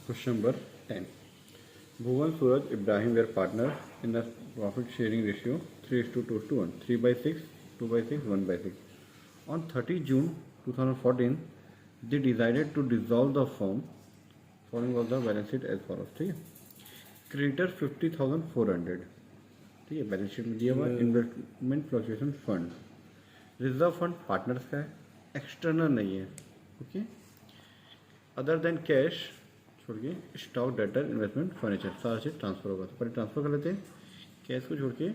Question number 10. Bhuvan, Suraj, Ibrahim were partners in the profit sharing ratio 3:2:1, 3/6, 2/6, 1/6. On 30 June 2014, they decided to dissolve the firm. Following was the balance sheet as follows. ठीक है, creditor 50,400, ठीक है, balance sheet में दिया हुआ. Investment fluctuation fund, reserve fund partners का है, external नहीं है. ओके, अदर देन कैश छोड़ के स्टॉक, डेटर, इन्वेस्टमेंट, फर्नीचर सारा चीज ट्रांसफर होगा. तो पहले ट्रांसफर कर लेते हैं. कैश को छोड़ के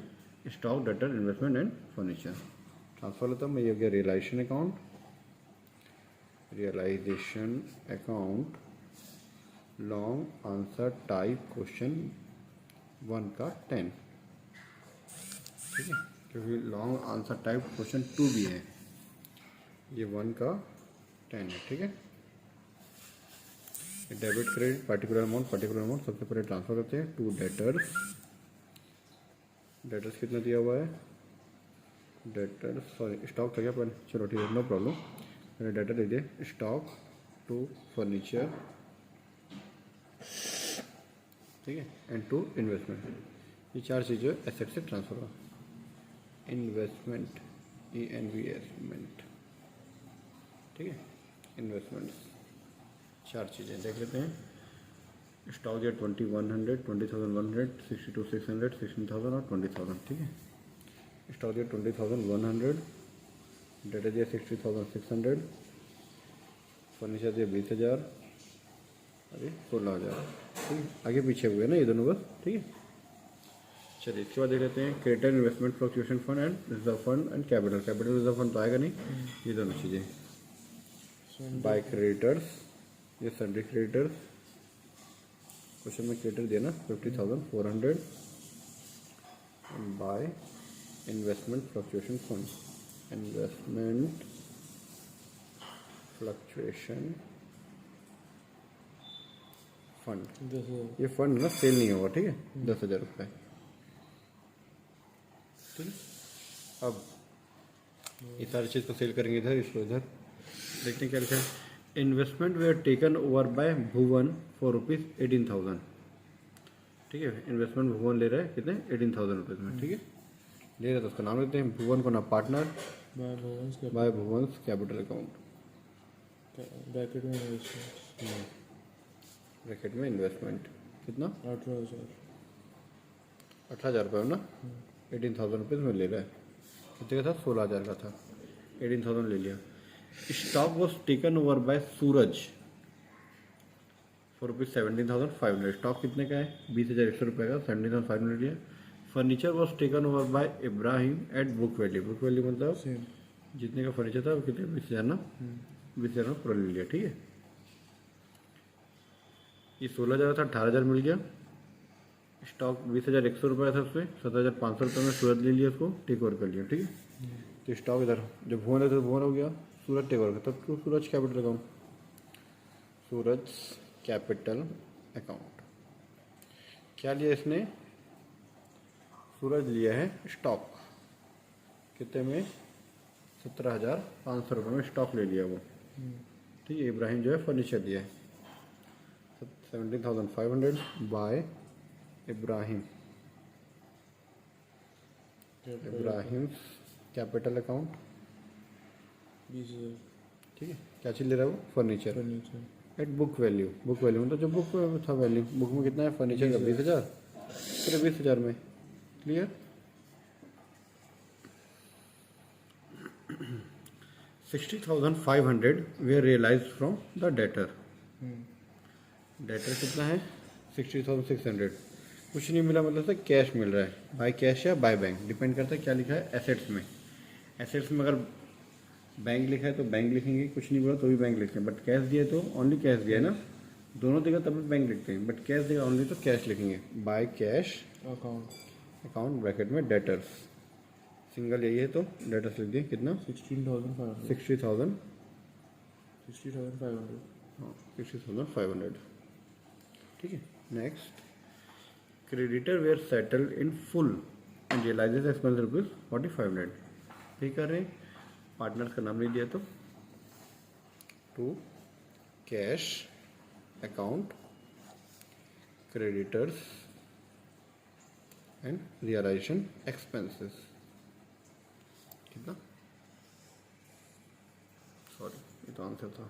stock, debtor, investment and furniture transfer लेता हूँ मैं. ये हो गया realisation account. Realisation account long answer type question 1 का 10, ठीक है, क्योंकि लॉन्ग आंसर टाइप क्वेश्चन 2 भी है. ये 1 का 10 है. ठीक है, डेबिट क्रेडिट पर्टिकुलर अमाउंट सबसे पहले ट्रांसफर करते हैं टू डेटर्स. डेटर्स कितना दिया हुआ है? डेटर्स सॉरी स्टॉक था क्या पहले? चलो ठीक है, नो प्रॉब्लम. मैंने डेटर दे दिए. स्टॉक टू फर्नीचर, ठीक है, एंड टू इन्वेस्टमेंट. ये चार चीज़ें एसेट से ट्रांसफर हुआ. इन्वेस्टमेंट, इन्वेस्टमेंट, ठीक है, इन्वेस्टमेंट्स चार चीज़ें देख लेते हैं. स्टॉक दिया 2100, 20,100, 62,600, 16,000 और 20,000. ठीक है, स्टॉक दिया 20,100, डेटा दिया 60,600, फर्नीचर दिया 20,000, अरे 16,000. ठीक है, आगे पीछे हुए ना ये दोनों बस. ठीक है, चलिए इसके बाद देख लेते हैं creditor, investment fluctuation fund and reserve fund and capital. Capital reserve fund तो आएगा नहीं. ये दोनों चीज़ें बाय क्रेडिटर्स, ये सन्ड्री क्रेडिटर्स. क्वेश्चन में क्रेडिटर दिया ना 50,400, by investment fluctuation fund. Investment fluctuation fund, ये फंड ना सेल नहीं होगा. ठीक है, 10,000 रुपये. ठीक है, अब ये सारी चीज़ को सेल करेंगे इधर, इसको इधर. देखते हैं क्या लिखा है. Investment where taken over bye Bhuvan for ₹18,000. ठीक है, इन्वेस्टमेंट भुवन ले रहा है कितने? 18,000 रुपीज़ में. ठीक है, ले रहा है तो उसका नाम लेते हैं. भुवन को ना partner by Bhuvan's capital account, bracket में इन्वेस्टमेंट, ब्रैकेट में इन्वेस्टमेंट कितना? 18,000 रुपये ना. 18,000 रुपीज़ में ले रहा है. कितने का था? 16,000 का था. 18,000 ले लिया. Stock was taken over by Suraj for ₹17,500. Stock कितने का है? 20,100 रुपये का. 17,500 लिया. Furniture was taken over by Ibrahim at book value. Book value मतलब जितने का फर्नीचर था वो कितने? 20,000 ना. 20,000 में पूरा ले लिया. ठीक है, ये 16,000 था, 18,000 मिल गया. स्टॉक 20,100 रुपये था, उसमें 17,500 रुपये में सूरज ले लिया, उसको टेक ओवर कर लिया. ठीक है, तो स्टॉक इधर जब भुवन है तो भुवन हो गया, सूरज टेक ओवर का. तब क्यों सूरज कैपिटल अकाउंट, सूरज कैपिटल अकाउंट. क्या लिया इसने? सूरज लिया है स्टॉक कितने में? 17,500 रुपये में स्टॉक ले लिया वो. ठीक है, इब्राहिम जो है फर्नीचर दिया है 17,500 by Ibrahim. Ibrahim capital account 20,000. ठीक है, क्या चीज़ ले रहा है वो? Furniture at book value. Book value मतलब जो बुक में था वैल्यू. बुक में कितना है? फर्नीचर का 20,000, पूरे 20,000 में. Clear. 60,500 we realise from the debtor. Debtor कितना है? 60,600. कुछ नहीं मिला मतलब से कैश मिल रहा है. बाय कैश या बाय बैंक, डिपेंड करता है क्या लिखा है एसेट्स में. एसेट्स में अगर बैंक लिखा है तो बैंक लिखेंगे, कुछ नहीं बोला तो भी बैंक लिखते हैं. बट कैश दिया तो ओनली कैश दिया है ना. दोनों देगा तब भी बैंक लिखते हैं, बट कैश देगा ओनली तो कैश लिखेंगे. बाय कैश अकाउंट ब्रैकेट में डेटर्स. सिंगल यही है तो डेटर्स लिख दिए. कितना? 16,500. 60,000, 60,500. हाँ 60,500. ठीक है, next. Creditor were settled in full and realises expense ₹4,500. Pay कर रहे हैं. पार्टनर का नाम नहीं दिया तो to cash account creditors and realisation expenses. कितना, सॉरी ये तो आंसर था।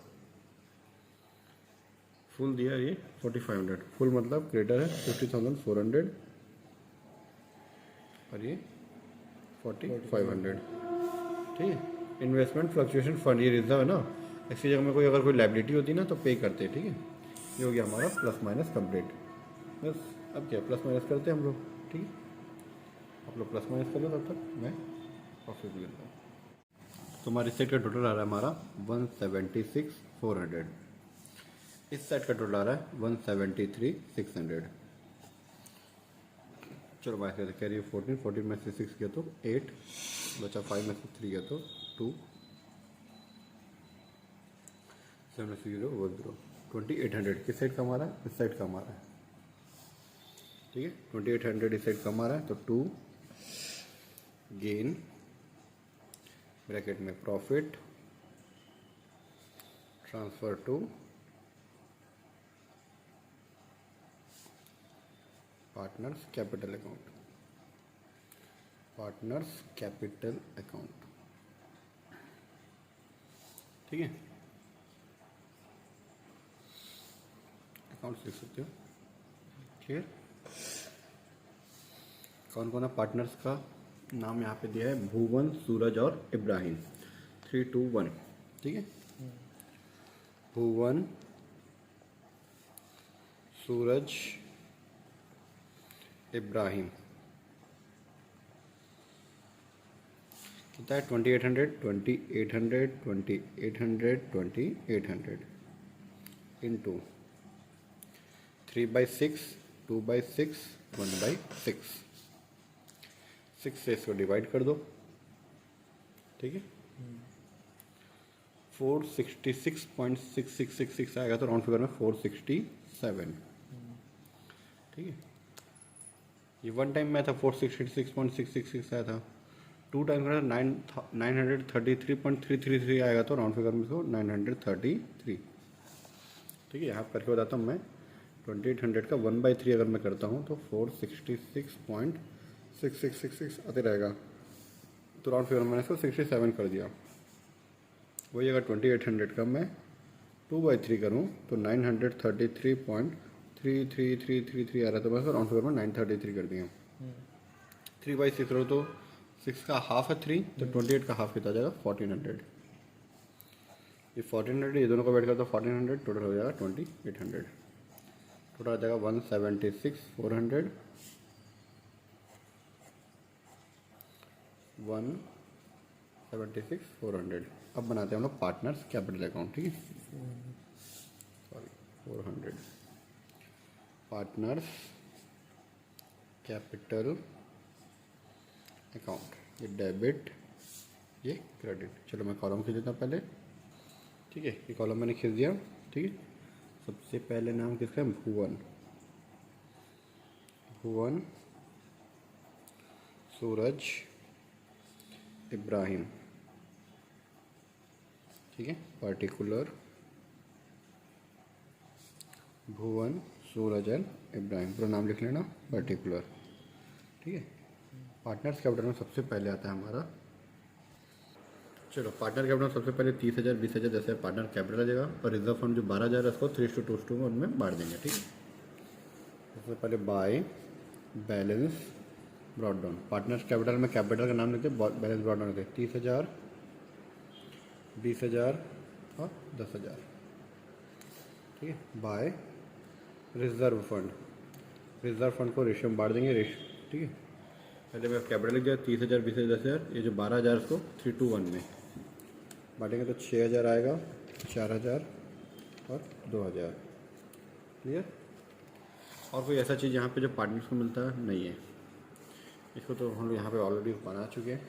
फुल दिया ये 4500, फुल मतलब क्रेडिटर है 50,400 और ये 4500। ठीक है। इन्वेस्टमेंट फ्लक्चुएशन फंड, ये रिजर्व है ना, ऐसी जगह में कोई अगर कोई लाइबिलिटी होती ना तो पे करते हैं। ठीक है, ये हो गया हमारा प्लस माइनस कंप्लीट। बस अब क्या प्लस माइनस करते हैं हम लोग। ठीक है, आप लोग प्लस माइनस कर लो, तब तक मैं प्रॉफिट लेता हूँ। तो हमारे सेट का टोटल आ रहा है हमारा 176,400। इस सेट का टोटल आ रहा है 173,600। चलो बात करते, कैरी 14 में से 6 गया तो 8 बचा, 5 में से 3 गया तो 2, 7 में से 0 1 0। 2800 किस साइड का हमारा है, इस साइड का हमारा है। ठीक है, 2800 इस साइड का हमारा है, तो 2 गेन ब्रैकेट में profit transfer to partners capital account, partners capital account. ठीक है, अकाउंट्स लिख सकते हो। क्लियर, कौन कौन है पार्टनर्स का नाम यहाँ पे दिया है, भुवन, सूरज और इब्राहिम। 3 2 1। ठीक है, भुवन, सूरज, इब्राहिम। कितना है, 2800 2800 2800 2800 इंटू 3/6 2/6 1/6। 6 से इसको डिवाइड कर दो। ठीक है, 466.6666 आएगा तो राउंड फिगर में 467। ठीक है, ये वन टाइम में था 466.666 आया था, 2 टाइम का 933.333 आएगा तो राउंड फिगर में इसको 933। ठीक है, यहाँ करके बताता हूँ मैं। 2800 का 1/3 अगर मैं करता हूँ तो 466.6666 आते रहेगा, तो राउंड फिगर मैंने इसको 67 कर दिया। वही अगर 2800 का मैं 2/3 करूँ तो 933.33333 आ रहा था, बस राउंड फिगर में 933 कर दिया। 3/6 करो तो 6 का हाफ है 3, तो 28 का हाफ कितना जाएगा 1400। ये 1400 ये दोनों को बैठ कर तो 1400 टोटल हो जाएगा 2800। टोटल आ जाएगा 176,400 176,400। अब बनाते हैं हम लोग पार्टनर्स कैपिटल अकाउंट। ठीक है, सॉरी 400 पार्टनर्स कैपिटल अकाउंट। ये डेबिट, ये क्रेडिट। चलो मैं कॉलम खींच देता हूँ पहले। ठीक है, ये कॉलम मैंने खींच दिया। ठीक है, सबसे पहले नाम किसका है, भुवन। भुवन, सूरज, इब्राहिम। ठीक है, particular Bhuvan, Suraj and Ibrahim, पूरा नाम लिख लेना, पर्टिकुलर। ठीक है, पार्टनर्स कैपिटल में सबसे पहले आता है हमारा, चलो पार्टनर कैपिटल में सबसे पहले 30,000 20,000 जैसे पार्टनर कैपिटल आ जाएगा, और रिजर्व फंड जो 12,000 है उसको 3:2 में उनमें बांट देंगे। ठीक है, सबसे पहले by balance brought down. Partners capital में कैपिटल का नाम लिखते हैं, बैलेंस ब्रॉट डाउन होते हैं 30,000 20,000 और 10,000। ठीक है, by reserve fund, reserve fund को रेशियो में बांट देंगे। ठीक है, पहले मैं कैपिटल लिख दिया 30,000 20,000 10,000, ये जो 12,000 को 3:1 में बांटेंगे तो 6,000 आएगा, 4,000 और 2,000। क्लियर, और कोई ऐसा चीज़ यहाँ पे जो पार्टनर्स को मिलता है नहीं है, इसको तो हम लोग यहाँ पे ऑलरेडी बना चुके हैं।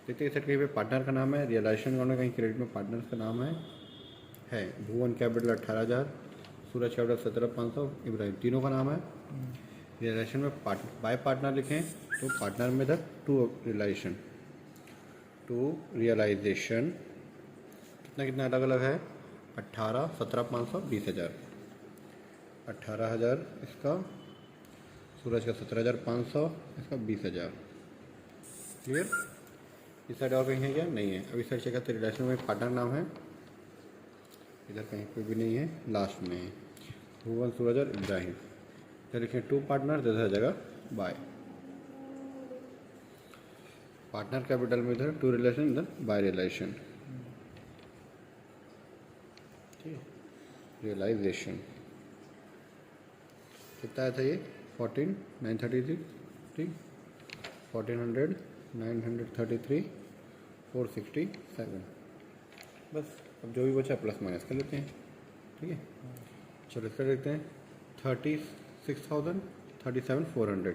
देखते हैं कहीं पे पार्टनर का नाम है, रियलाइजेशन अकाउंट में कहीं क्रेडिट में पार्टनर्स का नाम है। भुवन कैपिटल 18,000, सूरज कैपिटल 17,500, इब्राहिम, तीनों का नाम है। रियलाइजेशन में बाय पार्टनर लिखें तो पार्टनर में था टू रियलाइजेशन कितना अलग अलग है, 18, 17,500, 20,000। 18,000 इसका सूरज का 17,500, इसका 20,000। क्लियर? इस साइड और कहीं है क्या? नहीं है। अब इस साइड चेक करते रिलेशन में पार्टनर नाम है, इधर कहीं पे भी नहीं है, लास्ट में है भुवन, सूरज और इब्राहिम। इधर लिखें टू पार्टनर, इधर जगह बाय। पार्टनर कैपिटल में इधर टू रिलेशन, इधर बाय रिलेशन। ठीक है, रियलाइजेशन कितना आया था ये? 14,933। ठीक, 1400, 933, 467। बस अब जो भी बचा प्लस माइनस कर लेते हैं। ठीक है, चलो इसका देखते हैं। 36,000, 37,400।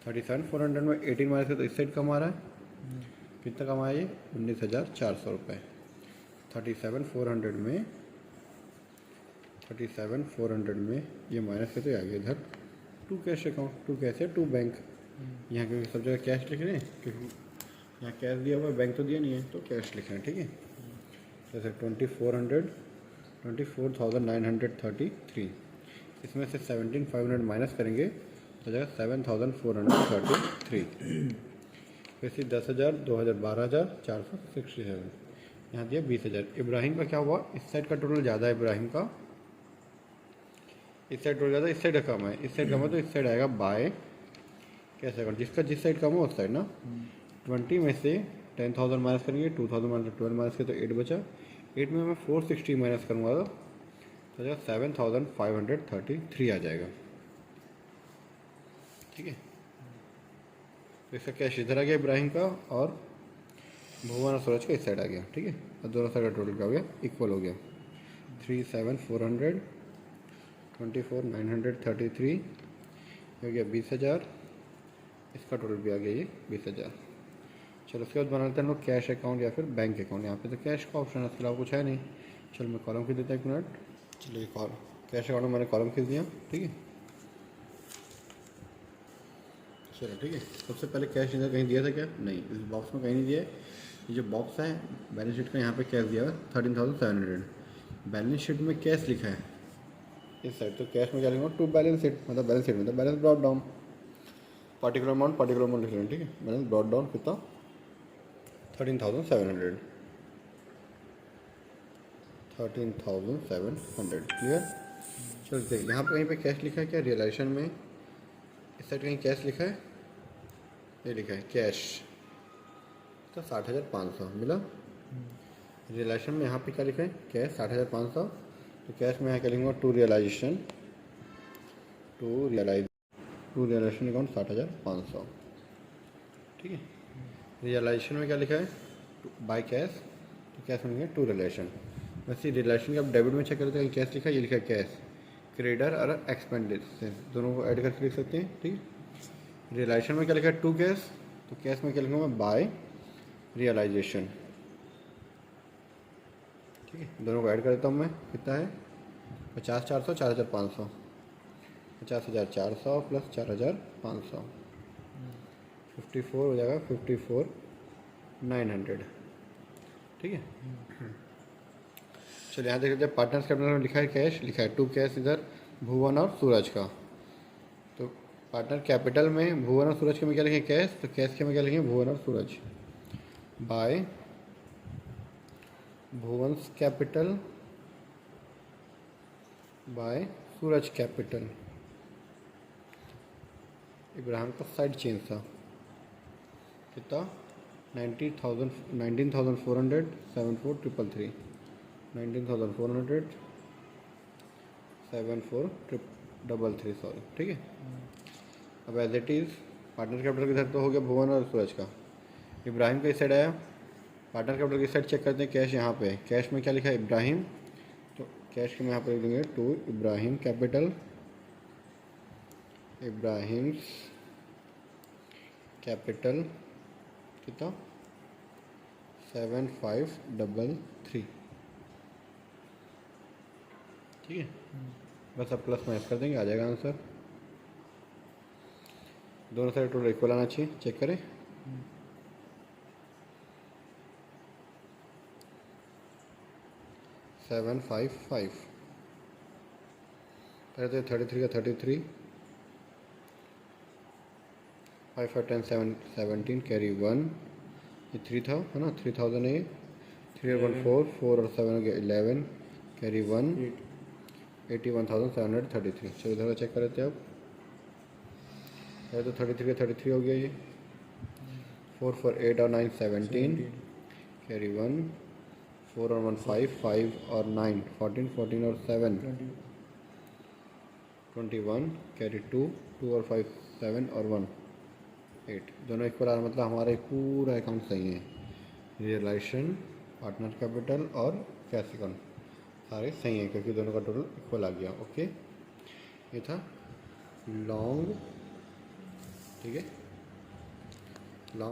37,400 में 18 माइनस का तो इस साइड कम आ रहा है। कितना कम आया ये? 19,400 रुपये। 37,400 में 37,400 में ये माइनस करते आ गया इधर to cash account. To cash है, टू बैंक। यहाँ क्योंकि सब जगह कैश लिख रहे हैं, क्योंकि यहाँ कैश दिया हुआ है, बैंक तो दिया नहीं है, तो कैश लिख रहे हैं। ठीक है, जैसे 24,933, इसमें से 17,500 माइनस करेंगे तो जाएगा 7,433। फिर से 10,000, 2,000, 12,467। यहाँ दिया 20,000। इब्राहिम का क्या हुआ? इस साइड का टोटल ज़्यादा है इब्राहिम का, इस साइड टोटल ज़्यादा, इस साइड कम है। इस साइड कम है तो इस साइड आएगा बाय कैसे अकाउंट, जिसका जिस साइड कम हो उस साइड ना। 20 में से 10,000 माइनस करेंगे, 2,000 माइनस 12 माइनस के तो 8 बचा। 8 में मैं 460 माइनस करूँगा तो जाएगा 7,533 आ जाएगा। ठीक है, तो इसका कैश इधर आ गया इब्राहिम का, और भुवन और सूरज का इस साइड आ गया। ठीक है, और दोनों साइड का टोटल क्या हो गया? इक्वल हो गया। 37,400, 24,933 हो गया 20,000। इसका टोटल भी आ गया ये 20,000। चलो उसके बाद बनाते हैं लोग कैश अकाउंट या फिर बैंक अकाउंट। यहाँ पे तो कैश का ऑप्शन है, इसके अलावा कुछ है नहीं। चलो मैं कॉलम खींच देता हूँ, 1 मिनट। चलिए कैश अकाउंट में मैंने कॉलम खींच दिया। ठीक है, चलो ठीक है। सबसे पहले कैश इधर कहीं दिया था क्या? नहीं, इस बॉक्स में कहीं नहीं दिया है। ये जो बॉक्स है बैलेंस शीट का, यहाँ पे कैश दिया है 13,700। बैलेंस शीट में कैश लिखा है इस साइड, तो कैश में क्या लिखूँगा? टू बैलेंस शीट, मतलब बैलेंस शीट में तो balance brought down, particular amount लिख लें। ठीक है, बैलेंस ब्रॉट डाउन कितना? 13,700। 13,700। क्लियर? चलो देखिए, यहाँ पर कहीं पे कैश लिखा है क्या? रियलाइजेशन में इस साइड कहीं कैश लिखा है, ये लिखा है कैश, तो 60,500 मिला। रियलाइजेशन में यहाँ पे क्या लिखा है? कैश 60,500। तो कैश में यहाँ क्या लिखूँगा? To realisation account 60,500। ठीक है, रियलाइजेशन में क्या लिखा है? बाय कैश, तो कैश में लिखा है टू रिलेशन। वैसे रिलेशन का आप डेबिट में चेक करते हैं, कैश लिखा है, ये लिखा है कैश। क्रेडिटर और एक्सपेंडिचर दोनों को ऐड करके लिख सकते हैं। ठीक है, रियलाइजेशन में क्या लिखा है? टू कैश, तो कैश में क्या लिखूँगा? By realisation. ठीक है, दोनों को ऐड कर देता हूँ मैं। कितना है? 50,400, 4,500। 50,400 प्लस 4,500, 54 हो जाएगा, 54,900। ठीक है, चलिए यहाँ देख लेते हैं। पार्टनर्स कैपिटल में लिखा है कैश, लिखा है टू कैश इधर भुवन और सूरज का। तो पार्टनर कैपिटल में भुवन और सूरज के में क्या लिखें? कैश, तो कैश के में क्या लिखें? भुवन और Suraj. By Bhuvan's capital by Suraj capital. Ibrahim का साइड चेंज था कितना? 19,400, 74,333। 19,400, 74,333, सॉरी। ठीक है, अब as it is partner capital किधर तो हो गया? भुवन और सूरज का। इब्राहिम का इस साइड आया, पार्टनर कैपिटल की साइड चेक करते हैं। कैश यहाँ पे, कैश में क्या लिखा है? इब्राहिम, तो कैश के में यहाँ पर लिख देंगे to Ibrahim capital, Ibrahim's capital कितना? 7,533। ठीक है, बस अब प्लस माइनस कर देंगे, आ जाएगा आंसर। दोनों साइड टोटल इक्वल आना चाहिए, चेक करें। सेवन फाइव फाइव, पहले तो 33 का 33, 5 5 10 7 17 कैरी 1, ये 3 था है ना, 3000 है ये, 3 और 1 4, 4 और 7 हो गया 11 कैरी 1, 81,733। चलो इधर चेक कर लेते हैं आप, है तो 33 का 33 हो गया ये, 4 4 8 और 9 17 कैरी 1, 4 और 1 5, 5 और 9 14, 14 और 7 21 कैरी 2, 2 और 5 7 और 1 8, दोनों इक्वल आ रहा, मतलब हमारा पूरा अकाउंट सही है। रियलाइजेशन, पार्टनर कैपिटल और कैश अकाउंट सारे सही हैं क्योंकि दोनों का टोटल इक्वल आ गया। ओके, ये था लॉन्ग, ठीक है।